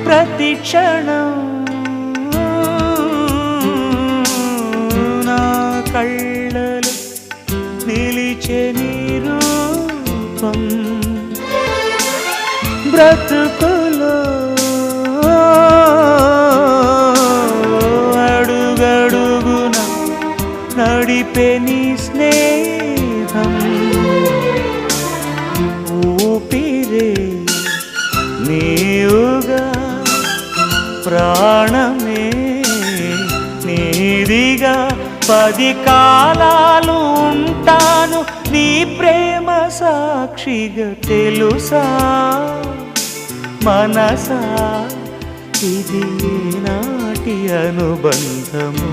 ప్రతి క్షణం నా కళ్ళలో నిలిచే నీ రూపం బ్రతుకులో అడుగడుగున నడిపే నీ స్నేహం ఊపిరే నీవుగా ప్రాణమే నీదిగా 10 కాలాలు ఉంటాను నీ ప్రేమ సాక్షిగా తెలుసా మనసా ఇది నాటి అనుబంధము